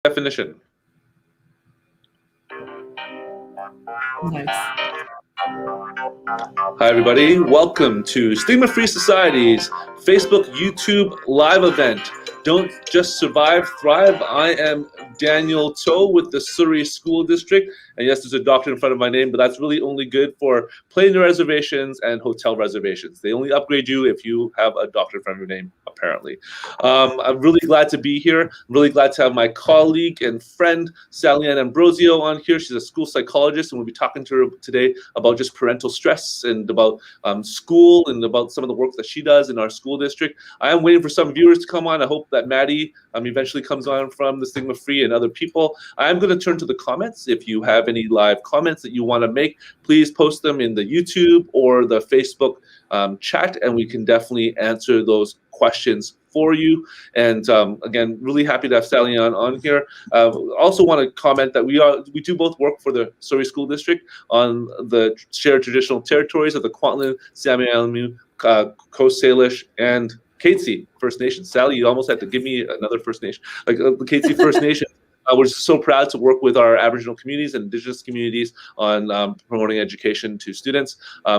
definition. Nice. Hi, everybody. Welcome to Stigma-Free Society's Facebook, YouTube live event. Don't just survive, thrive. I am Daniel Toe with the Surrey School District. And yes, there's a doctor in front of my name, but that's really only good for plane reservations and hotel reservations. They only upgrade you if you have a doctor in front of your name, apparently. I'm really glad to be here. I'm really glad to have my colleague and friend, Sally-Ann Ambrosio, on here. She's a school psychologist, and we'll be talking to her today about just parental stress and about school and about some of the work that she does in our school district. I am waiting for some viewers to come on. I hope that Maddie eventually comes on from the Stigma-Free and other people. I'm going to turn to the comments. If you have any live comments that you want to make, please post them in the YouTube or the Facebook chat, and we can definitely answer those questions for you. And again, really happy to have Sally-Ann on here. Also want to comment that we do both work for the Surrey School District on the shared traditional territories of the Kwantlen, Sami-Almu, Coast Salish, and Katzie First Nation. Sally, you almost had to give me another First Nation, like the Katzie First Nation. We're so proud to work with our Aboriginal communities and Indigenous communities on promoting education to students.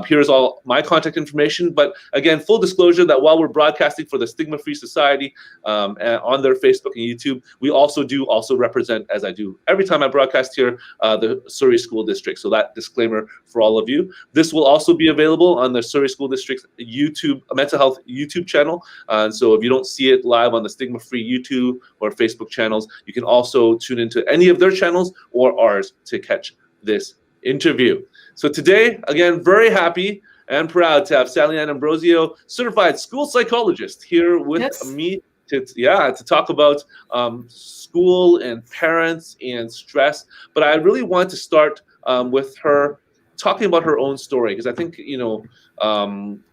Here's all my contact information. But again, full disclosure that while we're broadcasting for the Stigma-Free Society on their Facebook and YouTube, we also represent, as I do every time I broadcast here, the Surrey School District. So that disclaimer for all of you. This will also be available on the Surrey School District's YouTube mental health YouTube channel. So if you don't see it live on the Stigma-Free YouTube or Facebook channels, you can also tune into any of their channels or ours to catch this interview. So today, again, very happy and proud to have Sally-Ann Ambrosio, certified school psychologist, here with me to talk about school and parents and stress. But I really want to start with her talking about her own story, because I think,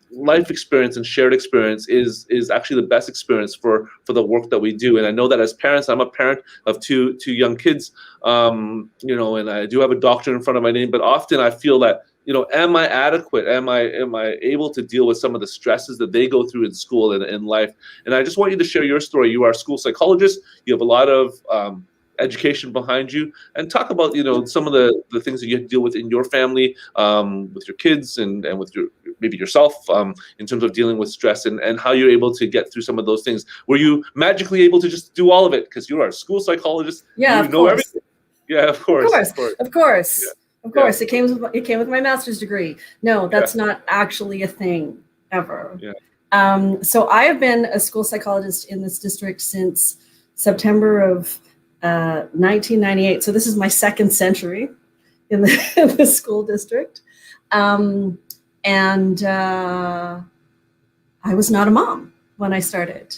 life experience and shared experience is actually the best experience for the work that we do. And I know that as parents, I'm a parent of two young kids, and I do have a doctor in front of my name, but often I feel that, am I adequate? Am I able to deal with some of the stresses that they go through in school and in life? And I just want you to share your story. You are a school psychologist. You have a lot of education behind you, and talk about some of the things that you have to deal with in your family, with your kids and with maybe yourself, in terms of dealing with stress, and how you're able to get through some of those things. Were you magically able to just do all of it because you are a school psychologist? Yeah, you know everything. Yeah, of course. Of course. It came with my master's degree. No, that's not actually a thing ever. Yeah. So I have been a school psychologist in this district since September of 1998. So this is my second century in the school district. And I was not a mom when I started.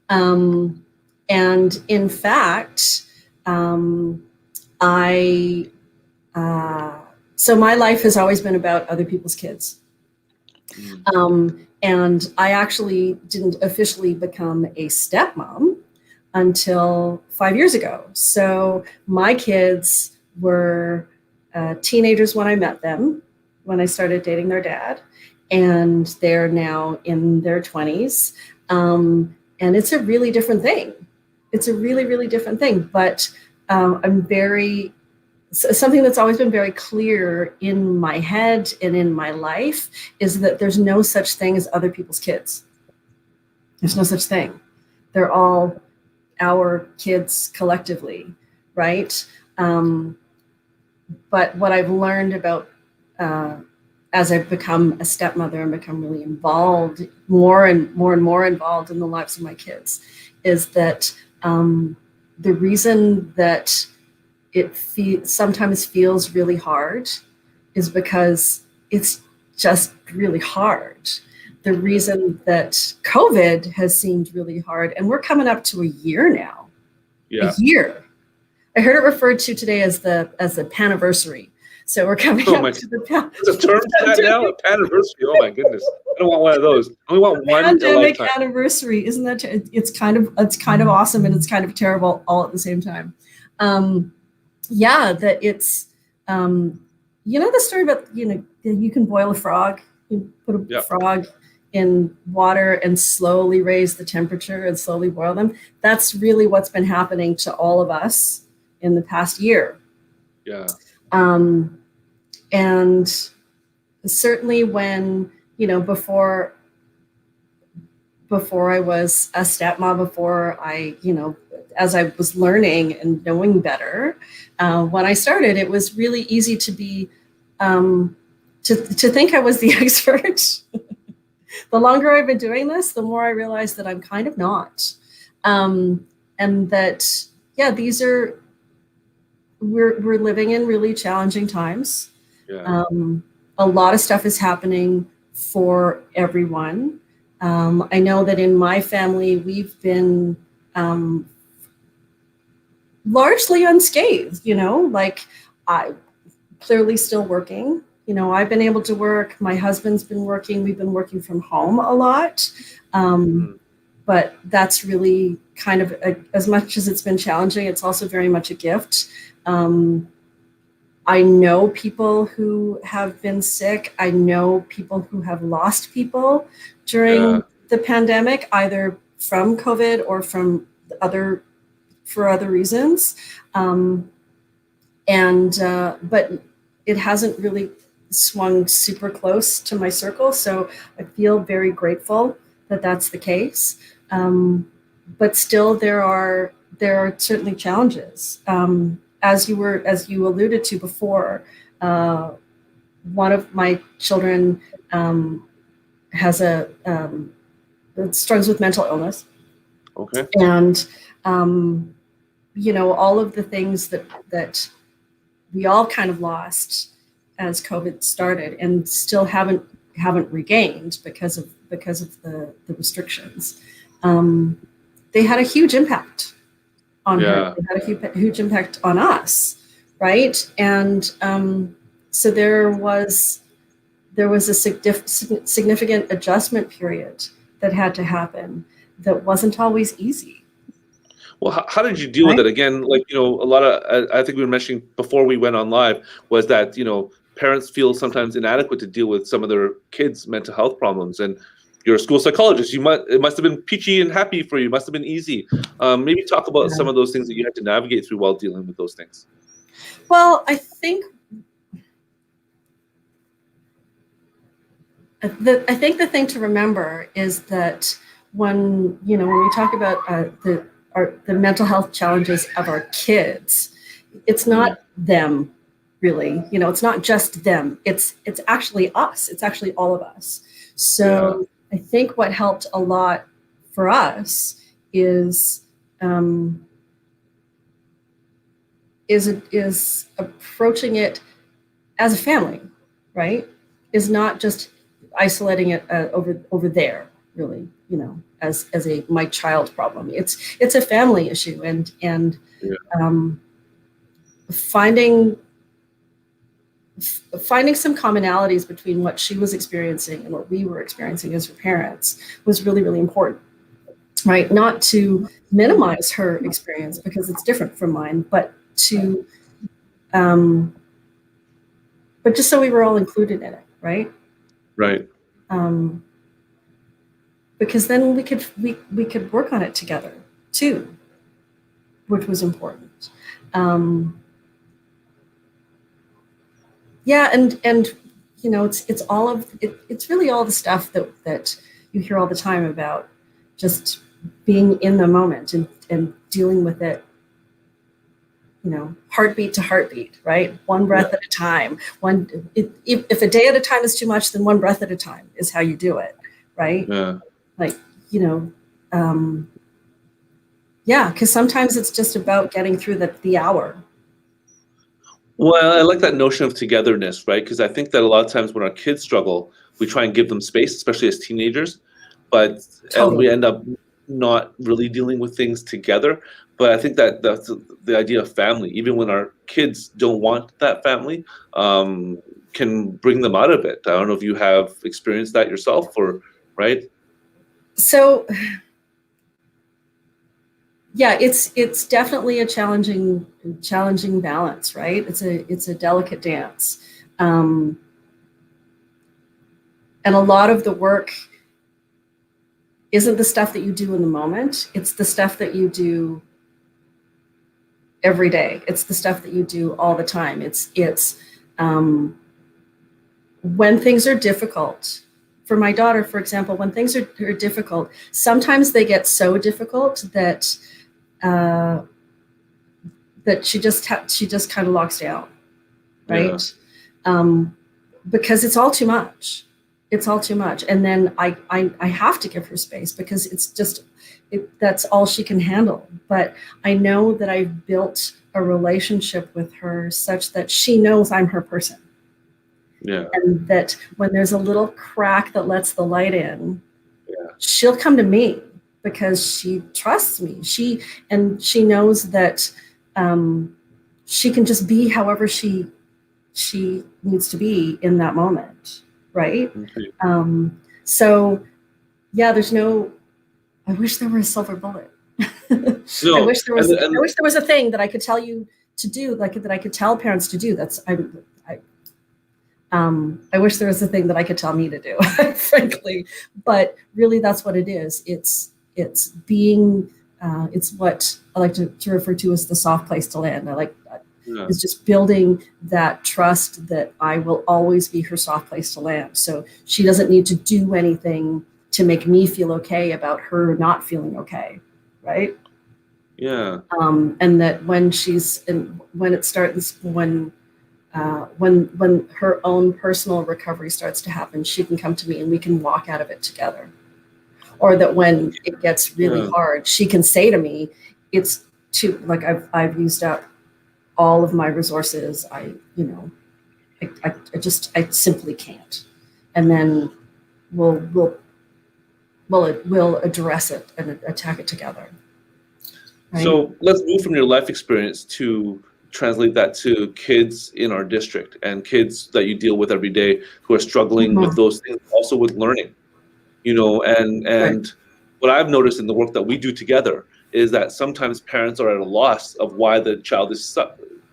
And in fact, so my life has always been about other people's kids. And I actually didn't officially become a stepmom until 5 years ago. So my kids were teenagers when I met them, when I started dating their dad, and they're now in their 20s. And it's a really different thing. It's a really, really different thing. But something that's always been very clear in my head and in my life is that there's no such thing as other people's kids. There's no such thing. They're all our kids collectively, right? But what I've learned about as I've become a stepmother and become really involved, more and more involved in the lives of my kids, is that the reason that it sometimes feels really hard is because it's just really hard. The reason that COVID has seemed really hard, and we're coming up to a year now. Yeah. A year. I heard it referred to today as the paniversary. So we're coming up to the There's a term for that now, a paniversary. Oh my goodness, I don't want one of those. I only want one pandemic anniversary. Isn't that? It's kind of awesome and it's kind of terrible all at the same time. That it's the story about you can boil a frog. You put a frog in water and slowly raise the temperature and slowly boil them. That's really what's been happening to all of us in the past year. Yeah. And certainly when, before I was a stepmom, before I, as I was learning and knowing better, when I started, it was really easy to be, to think I was the expert. The longer I've been doing this, the more I realize that I'm kind of not. And that, yeah, we're living in really challenging times. Yeah. A lot of stuff is happening for everyone. I know that in my family, we've been largely unscathed, like I clearly still working. I've been able to work. My husband's been working. We've been working from home a lot. But that's really kind of, as much as it's been challenging, it's also very much a gift. I know people who have been sick. I know people who have lost people during the pandemic, either from COVID or from for other reasons. But it hasn't really swung super close to my circle. So I feel very grateful that that's the case. But still there are certainly challenges. As you alluded to before, one of my children has struggles with mental illness. Okay. And all of the things that we all kind of lost as COVID started and still haven't regained because of the restrictions. They had a huge impact on her. They had a huge impact on us, right? And so there was a significant adjustment period that had to happen that wasn't always easy. Well, how did you deal with it? Again, like, a lot of, I think we were mentioning before we went on live, was that, parents feel sometimes inadequate to deal with some of their kids' mental health problems. And you're a school psychologist. It must have been peachy and happy for you. It must have been easy. Maybe talk about some of those things that you had to navigate through while dealing with those things. Well, I think the thing to remember is that when we talk about the mental health challenges of our kids, it's not them, really. It's not just them. It's actually us. It's actually all of us. So I think what helped a lot for us is approaching it as a family, right? Is not just isolating it over there, really, as a my child problem. It's a family issue, and finding some commonalities between what she was experiencing and what we were experiencing as her parents was really, really important, right? Not to minimize her experience because it's different from mine, but but just so we were all included in it, right? Right. Because then we could work on it together too, which was important. It's all of it. It's really all the stuff that you hear all the time about, just being in the moment and dealing with it, heartbeat to heartbeat, right? One breath at a time. If a day at a time is too much, then one breath at a time is how you do it, right? Yeah. Like, because sometimes it's just about getting through the hour. Well, I like that notion of togetherness, right? Because I think that a lot of times when our kids struggle, we try and give them space, especially as teenagers, but we end up not really dealing with things together. But I think that that's the idea of family. Even when our kids don't want that family, can bring them out of it. I don't know if you have experienced that yourself, right? So, yeah, it's definitely a challenging balance, right? It's a delicate dance, and a lot of the work isn't the stuff that you do in the moment. It's the stuff that you do every day. It's the stuff that you do all the time. It's when things are difficult. For my daughter, for example, when things are difficult, sometimes they get so difficult that that she just kind of locks down, right? Yeah. Because it's all too much. It's all too much, and then I have to give her space because it's just that's all she can handle. But I know that I've built a relationship with her such that she knows I'm her person. Yeah. And that when there's a little crack that lets the light in, she'll come to me because she trusts me. She knows that she can just be however she needs to be in that moment, right? Okay. So yeah, there's no. I wish there were a silver bullet. No, I wish there was a thing that I could tell you to do, like that I could tell parents to do. I wish there was a thing that I could tell me to do, frankly. But really, that's what it is. It's being. It's what I like to refer to as the soft place to land. I like that. Yeah. It's just building that trust that I will always be her soft place to land. So she doesn't need to do anything to make me feel okay about her not feeling okay, right? Yeah. And that when her own personal recovery starts to happen, she can come to me and we can walk out of it together. Or that when it gets really hard, she can say to me, "It's too like I've used up all of my resources. I simply can't." And then we'll address it and attack it together. Right? So let's move from your life experience to translate that to kids in our district and kids that you deal with every day who are struggling with those things, also with learning, and what I've noticed in the work that we do together is that sometimes parents are at a loss of why the child is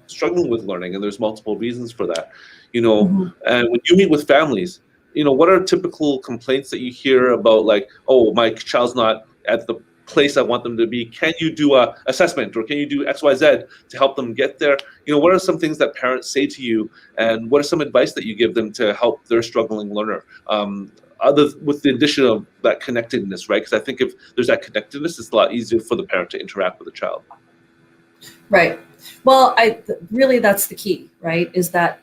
struggling with learning, and there's multiple reasons for that, and when you meet with families, what are typical complaints that you hear about, like, oh, my child's not at the place I want them to be. Can you do a assessment, or can you do XYZ to help them get there? What are some things that parents say to you, and what are some advice that you give them to help their struggling learner? Other with the addition of that connectedness, right? Because I think if there's that connectedness, it's a lot easier for the parent to interact with the child. Right. Well, really that's the key, right? Is the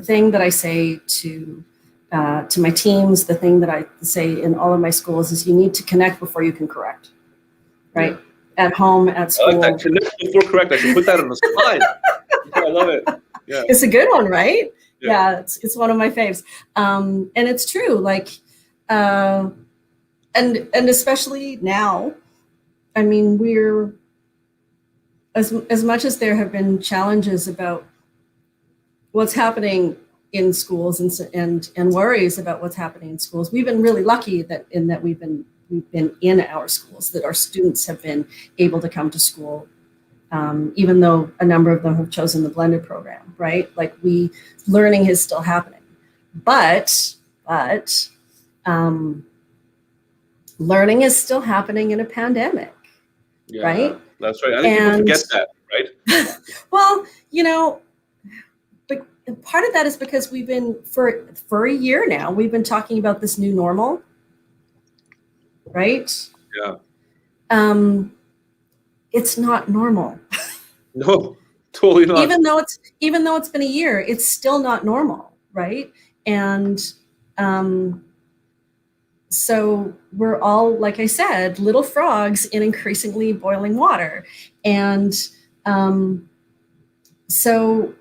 thing that I say to my teams, the thing that I say in all of my schools is you need to connect before you can correct, right? Yeah. At home, at school. I like that, connect before correct. I should put that on the slide. I love it. Yeah. It's a good one, right? Yeah, it's one of my faves. And it's true, like, and especially now, I mean, we're, as much as there have been challenges about what's happening in schools and worries about what's happening in schools, we've been really lucky that we've been in our schools, that our students have been able to come to school, even though a number of them have chosen the blended program, right? Like learning is still happening, but learning is still happening in a pandemic, right? That's right. I think people forget that, right? Well, but part of that is because we've been for a year now, we've been talking about this new normal, right? Yeah. It's not normal. No, totally not. Even though it's been a year, it's still not normal, right? And so we're all, like I said, little frogs in increasingly boiling water. And so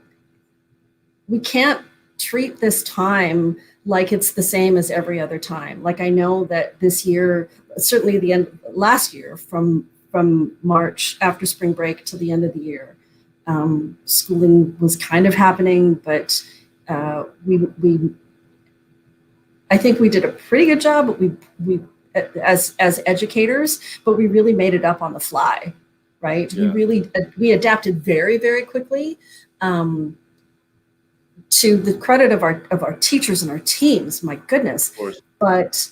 we can't treat this time like it's the same as every other time. Like, I know that this year, certainly last year, from March after spring break to the end of the year, schooling was kind of happening, but I think we did a pretty good job, but we as educators, but we really made it up on the fly, right? Yeah. We adapted very, very quickly. To the credit of our teachers and our teams, my goodness. Of course. But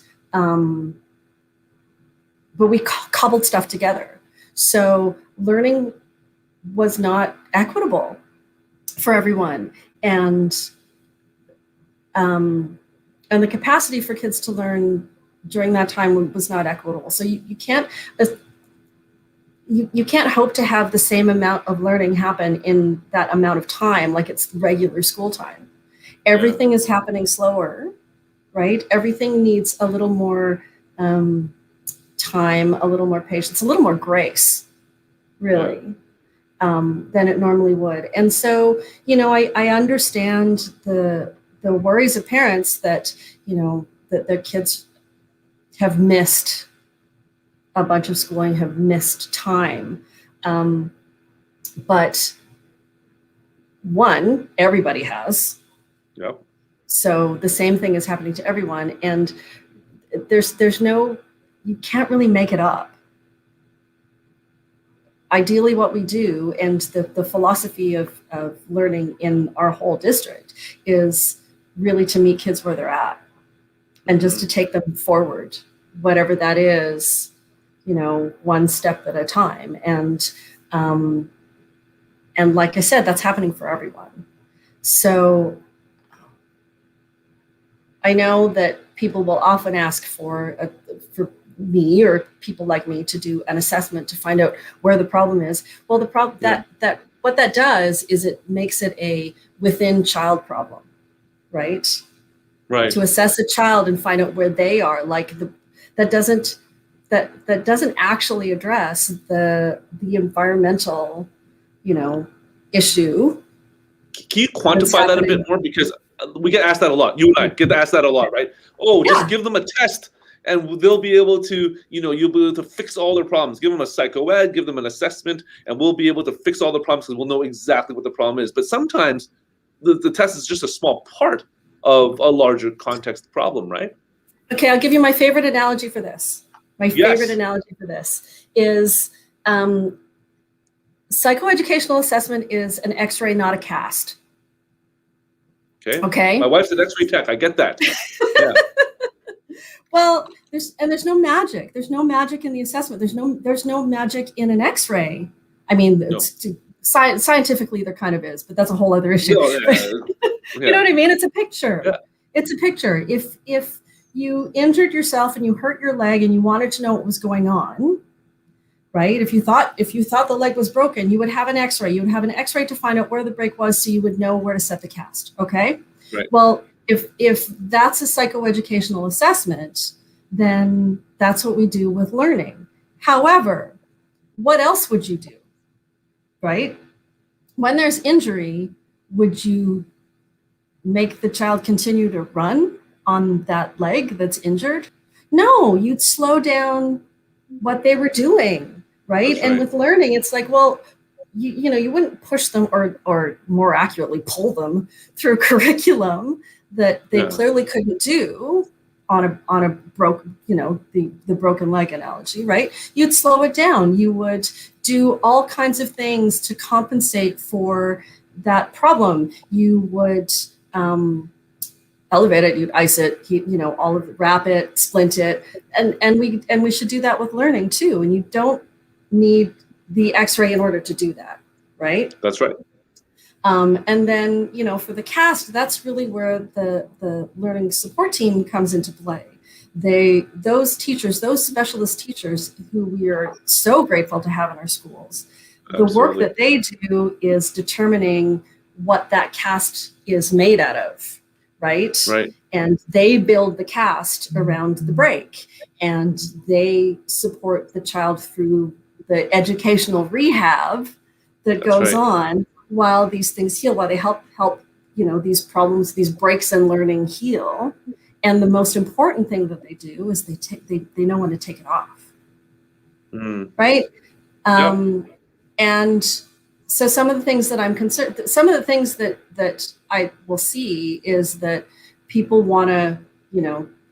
but we cobbled stuff together. So learning was not equitable for everyone. And the capacity for kids to learn during that time was not equitable. So you can't hope to have the same amount of learning happen in that amount of time, like it's regular school time. Everything is happening slower, right? Everything needs a little more time, a little more patience, a little more grace, really, than it normally would. And so, I understand the worries of parents that, that their kids have missed a bunch of schooling, have missed time. But one, everybody has. Yep. So the same thing is happening to everyone. And there's no, you can't really make it up. Ideally, what we do, and the philosophy of learning in our whole district, is really to meet kids where they're at and just to take them forward, whatever that is, one step at a time. And like I said, that's happening for everyone. So I know that people will often ask for me or people like me to do an assessment to find out where the problem is. Well, the problem that what that does is it makes it a within child problem, right? Right. To assess a child and find out where they are, that doesn't actually address the environmental, issue. Can you quantify that a bit more? Because we get asked that a lot. You and I get asked that a lot, right? Oh, just give them a test and they'll be able to, you'll be able to fix all their problems. Give them a psycho-ed, give them an assessment, and we'll be able to fix all the problems because we'll know exactly what the problem is. But sometimes the test is just a small part of a larger context problem, right? Okay, I'll give you my favorite analogy for this. My favorite analogy for this is psychoeducational assessment is an X-ray, not a cast. Okay. My wife's an X-ray tech. I get that. Yeah. Well, there's no magic. There's no magic in the assessment. There's no magic in an X-ray. I mean, scientifically there kind of is, but that's a whole other issue. No, You know what I mean? It's a picture. Yeah. It's a picture. If you injured yourself and you hurt your leg and you wanted to know what was going on, right? If you thought the leg was broken, you would have an X-ray. You would have an X-ray to find out where the break was, so you would know where to set the cast. Okay. Right. Well, if that's a psychoeducational assessment, then that's what we do with learning. However, what else would you do? Right? When there's injury, would you make the child continue to run on that leg that's injured? No, you'd slow down what they were doing, right? And with learning, it's like, well, you wouldn't push them or more accurately pull them through curriculum that they clearly couldn't do on a broken, the broken leg analogy, right? You'd slow it down. You would do all kinds of things to compensate for that problem. You would elevate it, you'd ice it, all of it, wrap it, splint it, and we should do that with learning too. And you don't need the X-ray in order to do that, right? That's right. And then, for the cast, that's really where the learning support team comes into play. Those teachers, those specialist teachers who we are so grateful to have in our schools, the work that they do is determining what that cast is made out of, right? Right. And they build the cast around the break, and they support the child through the educational rehab that goes on while these things heal, while they help these problems, these breaks in learning heal. And the most important thing that they do is they know when to take it off, right? And so some of the things that I'm concerned, some of the things that I will see is that people want to,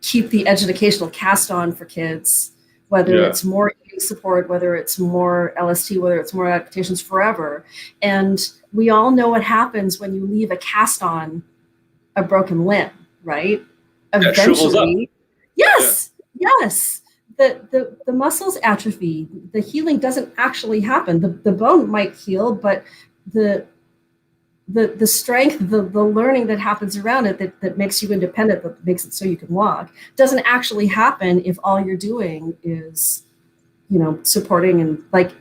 keep the educational cast on for kids, whether it's more eating support, whether it's more LST, whether it's more adaptations forever. And we all know what happens when you leave a cast on a broken limb, right? Eventually, yes, yes, the muscles atrophy. The healing doesn't actually happen. The bone might heal, but the the strength, the learning that happens around it that makes you independent, that makes it so you can walk, doesn't actually happen if all you're doing is, supporting and like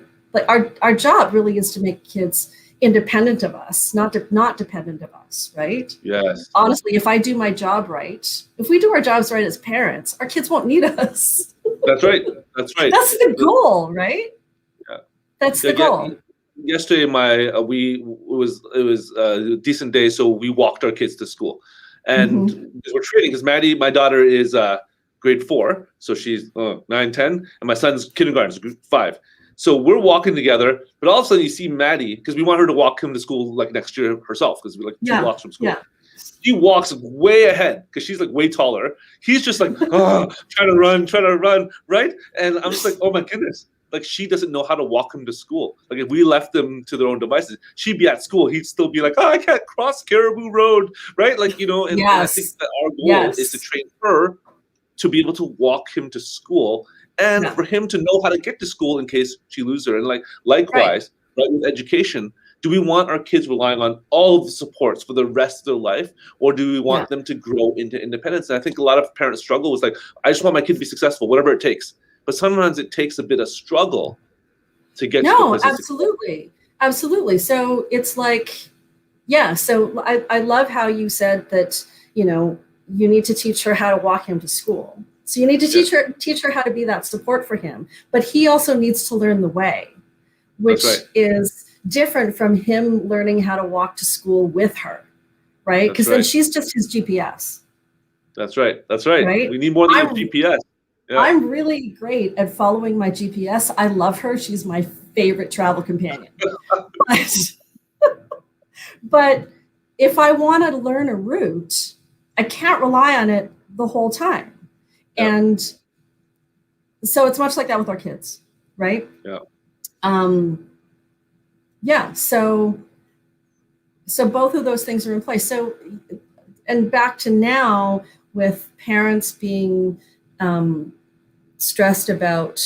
our job really is to make kids independent of us, not dependent of us, right? Yes. Honestly, if I do my job right, if we do our jobs right as parents, our kids won't need us. That's right. That's right. That's the goal, right? Yeah. That's the goal. Yesterday, it was a decent day, so we walked our kids to school, and because we're training, because Maddie, my daughter, is grade 4, so she's 9, 10, and my son's kindergarten, so grade 5. So we're walking together, but all of a sudden you see Maddie, because we want her to walk him to school like next year herself, because we're like 2 blocks from school. Yeah. She walks way ahead because she's like way taller. He's just like trying to run, right? And I'm just like, oh my goodness. Like, she doesn't know how to walk him to school. Like, if we left them to their own devices, she'd be at school. He'd still be like, I can't cross Caribou Road, right? Like, and I think that our goal is to train her to be able to walk him to school and for him to know how to get to school in case she loses her. And likewise, right, with education, do we want our kids relying on all of the supports for the rest of their life, or do we want them to grow into independence? And I think a lot of parents struggle with I just want my kid to be successful, whatever it takes. But sometimes it takes a bit of struggle to get to the place. Absolutely. So it's like, so I love how you said that, you need to teach her how to walk him to school. So you need to teach her how to be that support for him. But he also needs to learn the way, which is different from him learning how to walk to school with her, right? Because then she's just his GPS. That's right. Right? We need more than a GPS. Yeah. I'm really great at following my GPS. I love her. She's my favorite travel companion. But if I want to learn a route, I can't rely on it the whole time. Yeah. And so it's much like that with our kids, right? Yeah. So both of those things are in place. So, and back to now with parents being stressed about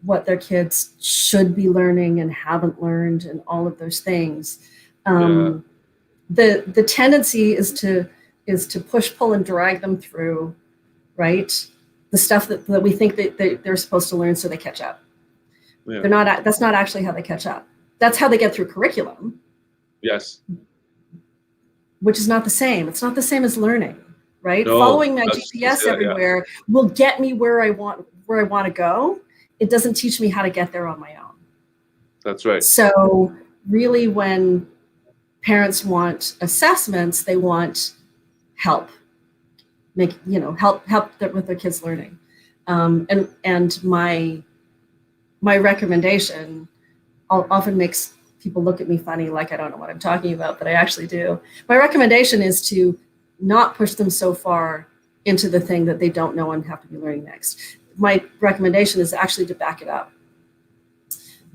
what their kids should be learning and haven't learned and all of those things. The tendency is to push, pull, and drag them through, right? The stuff that we think that they're supposed to learn so they catch up. Yeah. That's not actually how they catch up. That's how they get through curriculum. Yes. Which is not the same. It's not the same as learning, right? No, following my GPS everywhere will get me where I want to go. It doesn't teach me how to get there on my own. That's right. So really, when parents want assessments, they want help. Help with their kids' learning. And my recommendation often makes people look at me funny, like I don't know what I'm talking about, but I actually do. My recommendation is to not push them so far into the thing that they don't know and have to be learning next. My recommendation is actually to back it up.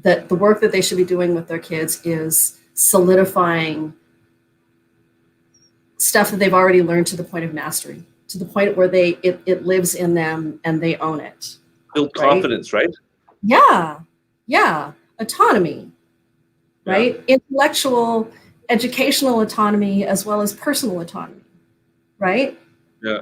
That the work that they should be doing with their kids is solidifying stuff that they've already learned to the point of mastery, to the point where it lives in them and they own it. Build confidence, right? Yeah. Autonomy, right? Yeah. Intellectual, educational autonomy, as well as personal autonomy, right? Yeah.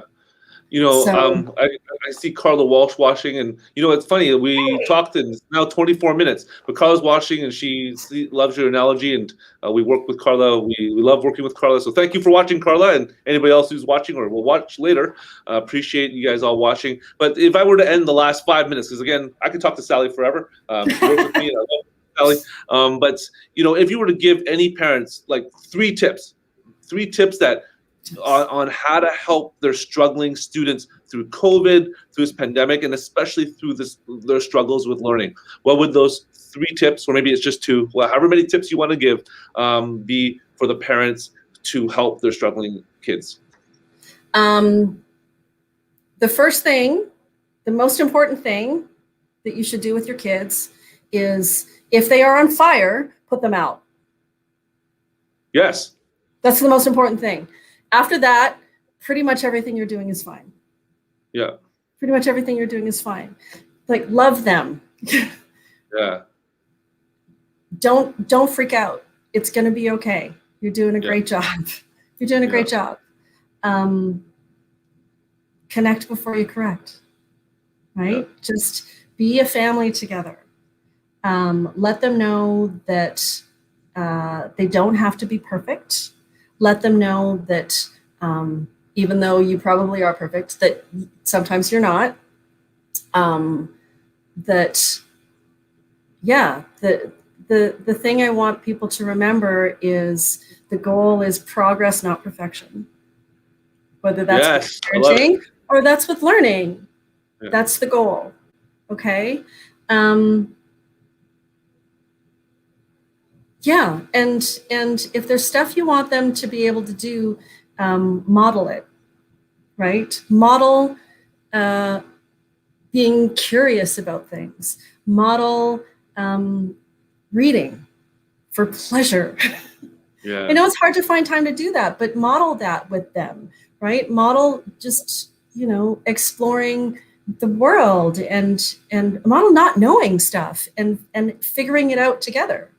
I see Carla Walsh watching, and it's funny. We talked in now 24 minutes, but Carla's watching, and she loves your analogy, and we work with Carla. We love working with Carla. So thank you for watching, Carla, and anybody else who's watching or will watch later. Appreciate you guys all watching. But if I were to end the last 5 minutes, because again, I could talk to Sally forever. She works with me, and I love Sally. But if you were to give any parents like 3 tips that on how to help their struggling students through COVID, through this pandemic, and especially through their struggles with learning, what would those 3 tips, or maybe it's just 2, however many tips you want to give, be for the parents to help their struggling kids? The first thing, the most important thing that you should do with your kids is, if they are on fire, put them out. Yes. That's the most important thing. After that, pretty much everything you're doing is fine. Yeah. Pretty much everything you're doing is fine. Like, love them. Yeah. Don't freak out. It's going to be okay. You're doing a great job. You're doing a great job. Connect before you correct, right? Just be a family together. Let them know that they don't have to be perfect. Let them know that even though you probably are perfect, that sometimes you're not. That, yeah, the thing I want people to remember is the goal is progress, not perfection. Whether that's with parenting or that's with learning, that's the goal. Okay. Yeah, and if there's stuff you want them to be able to do, model it, right? Model being curious about things. Model reading for pleasure. Yeah. I know it's hard to find time to do that, but model that with them, right? Model just, exploring the world and model not knowing stuff and figuring it out together.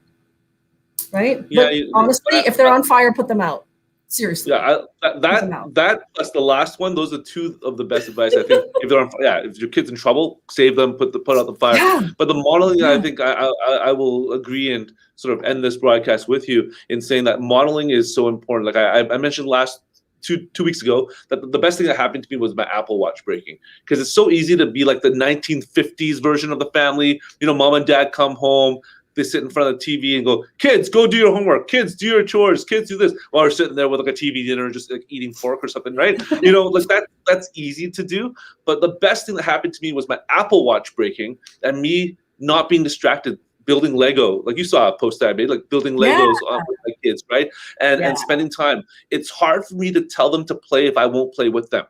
Right? Yeah. But honestly, if they're on fire, put them out. Seriously. Yeah, that plus the last one, those are two of the best advice I think. If they're on, if your kid's in trouble, save them, put out the fire. Yeah. But the modeling, I think I will agree and sort of end this broadcast with you in saying that modeling is so important. Like I mentioned last two weeks ago that the best thing that happened to me was my Apple Watch breaking, because it's so easy to be like the 1950s version of the family. Mom and dad come home. They sit in front of the TV and go, kids, go do your homework. Kids, do your chores. Kids, do this. While we're sitting there with like a TV dinner, just like eating pork or something, right? Like that's easy to do. But the best thing that happened to me was my Apple Watch breaking and me not being distracted, building Lego. Like you saw a post that I made, like building Legos with my kids, right? And spending time. It's hard for me to tell them to play if I won't play with them.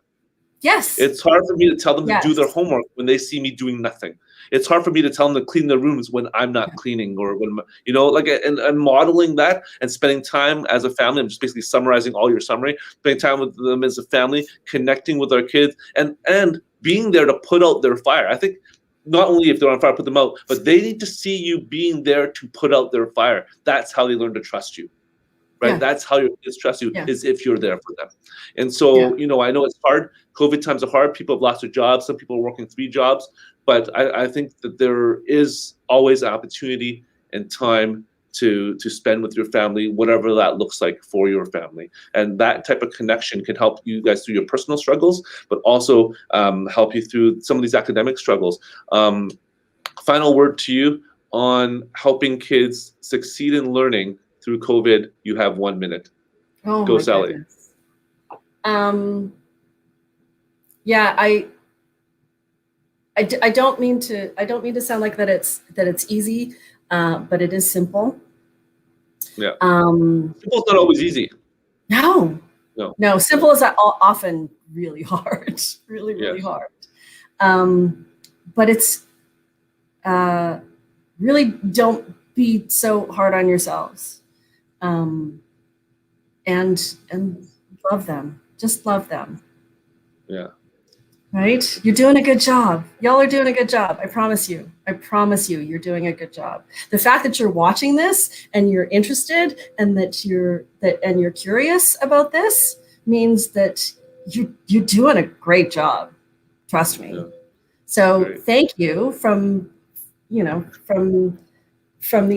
Yes. It's hard for me to tell them to do their homework when they see me doing nothing. It's hard for me to tell them to clean their rooms when I'm not cleaning, or when, and modeling that and spending time as a family. I'm just basically summarizing all your summary, spending time with them as a family, connecting with our kids, and being there to put out their fire. I think not only if they're on fire, put them out, but they need to see you being there to put out their fire. That's how they learn to trust you. Right. Yeah. That's how your kids trust you, is if you're there for them. And so, I know it's hard. COVID times are hard. People have lost their jobs. Some people are working 3 jobs. But I think that there is always an opportunity and time to spend with your family, whatever that looks like for your family. And that type of connection can help you guys through your personal struggles, but also help you through some of these academic struggles. Final word to you on helping kids succeed in learning through COVID. You have 1 minute. Oh, go, Sally. Yeah, I don't mean to sound like that it's easy, but it is simple. Yeah. Simple's not always easy. No. Simple is often really hard, really hard. But it's really, don't be so hard on yourselves, and love them. Just love them. Yeah. Right? You're doing a good job. Y'all are doing a good job. I promise you. You're doing a good job. The fact that you're watching this and you're interested and that you're curious about this means that you're doing a great job. Trust me. Yeah. So thank you from the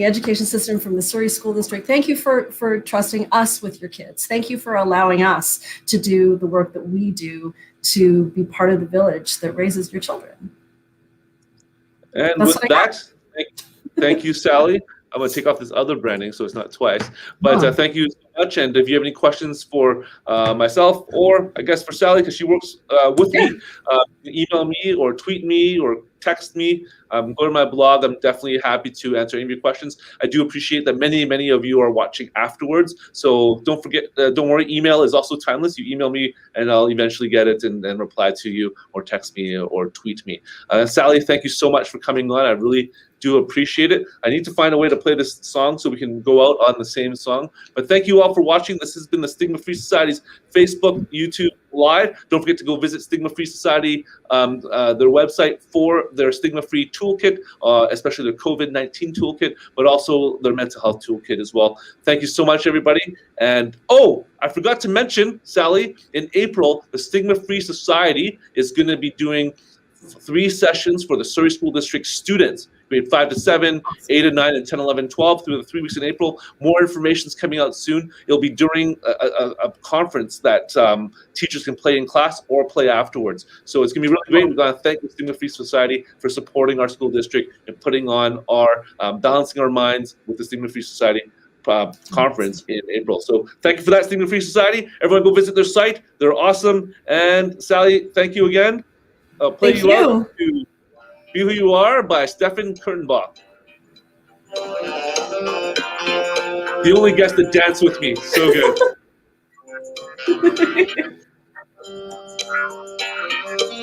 education system, from the Surrey School District. Thank you for trusting us with your kids. Thank you for allowing us to do the work that we do, to be part of the village that raises your children. And that's with that, thank you, Sally. I'm going to take off this other branding so it's not twice. But thank you so much. And if you have any questions for myself, or I guess for Sally, because she works with me, email me or tweet me or text me. Go to my blog. I'm definitely happy to answer any of your questions. I do appreciate that many of you are watching afterwards. So don't forget, don't worry, email is also timeless. You email me and I'll eventually get it and reply to you, or text me or tweet me. Sally, thank you so much for coming on. I really do appreciate it. I need to find a way to play this song so we can go out on the same song. But thank you all for watching. This has been the Stigma-Free Society's Facebook, YouTube live. Don't forget to go visit Stigma-Free Society, their website for their Stigma-Free toolkit, especially their COVID-19 toolkit, but also their mental health toolkit as well. Thank you so much, everybody. And I forgot to mention, Sally, in April, the Stigma-Free Society is going to be doing 3 sessions for the Surrey School District students, grade 5 to 7, 8 to 9, and 10, 11, 12 through the 3 weeks in April. More information is coming out soon. It'll be during a conference that teachers can play in class or play afterwards. So it's going to be really great. We're going to thank the Stigma-Free Society for supporting our school district and putting on our Balancing Our Minds with the Stigma-Free Society conference in April. So thank you for that, Stigma-Free Society. Everyone go visit their site. They're awesome. And Sally, thank you again. Play Thank you you. Up to Be Who You Are by Stefan Kurtenbach. The only guest that danced with me. So good.